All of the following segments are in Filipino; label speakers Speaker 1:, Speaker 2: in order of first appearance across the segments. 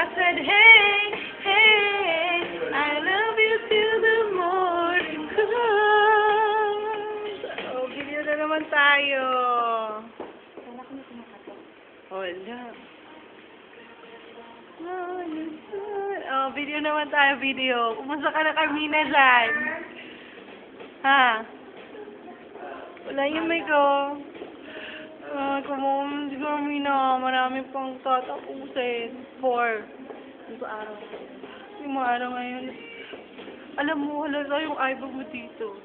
Speaker 1: I said, hey, hey, I love you till the morning comes. Oh, video na naman tayo. Wala. Oh, video naman tayo, video. Kumusta ka na, Carmina, dyan? Ha? Wala yung mic ko. Kumuha si Carmina. Marami pang tatapusin. 4. Yung araw. Yung mga araw ngayon. Alam mo, halata yung eyebrow mo dito.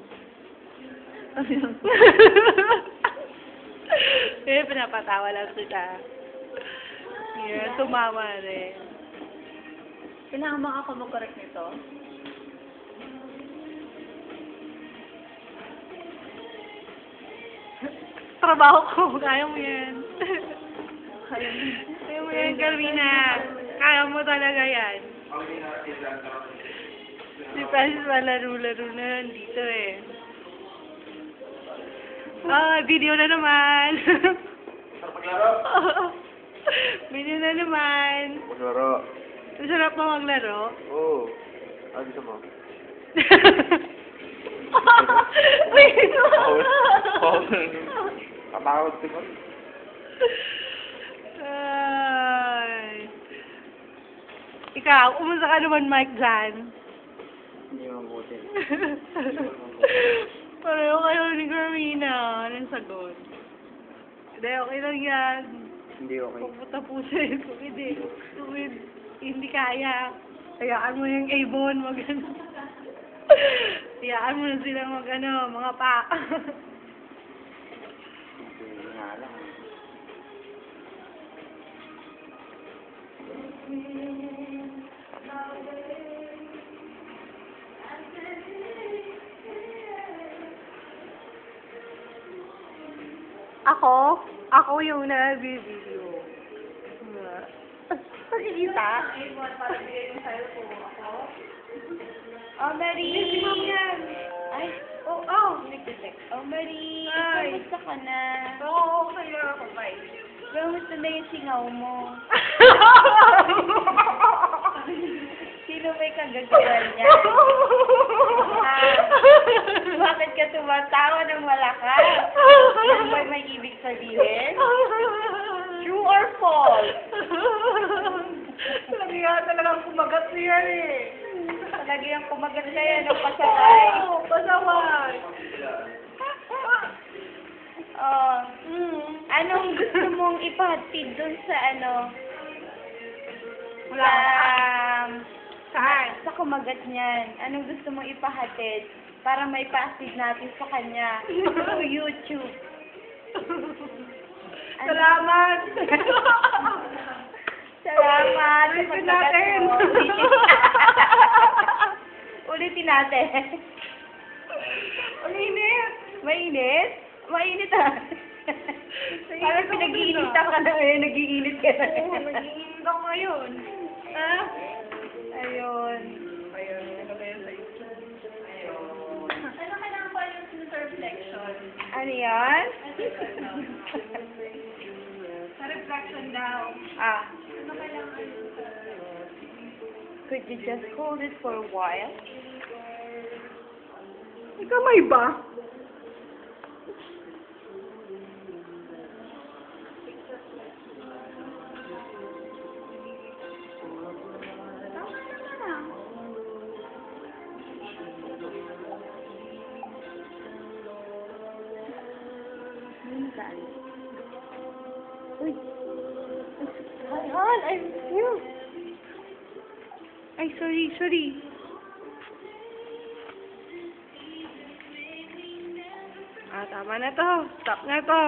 Speaker 1: Pinapatawa lang kita. Yeah, tumama rin.
Speaker 2: Kailangan ba ako mag-correct nito?
Speaker 1: Trabaho ko. Kaya mo yan. Kaya mo yan, Carmina. Kaya mo talaga yan. Si Francis malaro-laro na yan dito eh. Video na naman. Video na naman.
Speaker 3: Maglaro.
Speaker 1: Masarap mo maglaro?
Speaker 3: Oo. Ano gusto mo? Katakot ko.
Speaker 1: Ay. Ikaw, kumusta ka naman, Mike, dyan?
Speaker 3: Hindi mabuti.
Speaker 1: Pareho kayo ni Carmina. Anong sagot? Hindi, okay lang yan.
Speaker 3: Hindi okay.
Speaker 1: Pagputapusin. Hindi kaya. Hayaan mo yung Avon, hayaan mo na silang mga pa.
Speaker 3: Hindi nga lang.
Speaker 1: Ako yung nag-video. Pagkikita?
Speaker 2: Oh, Marie!
Speaker 1: Si Mom yan.
Speaker 2: Ay,
Speaker 1: Oh.
Speaker 2: oh, Marie!
Speaker 1: Ay.
Speaker 2: Kamusta ka na?
Speaker 1: Oo, okay lang ako, bye.
Speaker 2: Kamusta na yung singaw mo? Sino may kagagawan niya? Bakit ka tumatawa ng malakas? Ano ba may ibig sabihin? True or false?
Speaker 1: Lagi nga talagang kumagat niya eh.
Speaker 2: Talagang kumagat na yan ng pasaway.
Speaker 1: Oo, pasaway.
Speaker 2: Oh, anong gusto mong ipahatid dun sa
Speaker 1: Wala. Saan?
Speaker 2: sa kumagat niyan? Anong gusto mong ipahatid para may pasid natin sa kanya sa YouTube?
Speaker 1: Salamat.
Speaker 2: Salamat. sa
Speaker 1: Ulitin
Speaker 2: pagkagat
Speaker 1: natin.
Speaker 2: mo. Ulitin natin.
Speaker 1: Ang init.
Speaker 2: Mainit? Mainit ah. Parang pinag-iinitan ka na ngayon, nag-iinit ka na.
Speaker 1: Oo, nag-iinit ako ngayon. Ha?
Speaker 2: Ayun.
Speaker 1: Ayun, ano ba yun sa YouTube?
Speaker 2: Ano kailangan pa yung sa reflection? Ano yan?
Speaker 1: Sa reflection daw.
Speaker 2: Ah.
Speaker 1: Ano kailangan?
Speaker 2: Could you just hold it for a while?
Speaker 1: May kamay ba?
Speaker 2: Uy. I'm here.
Speaker 1: Ay, sorry. Tama na to. Stop na to.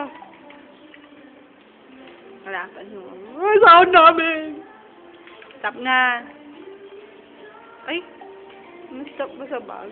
Speaker 1: Wala pa nyo. Sound namin. Stop na. Ay, stop ba sa bag?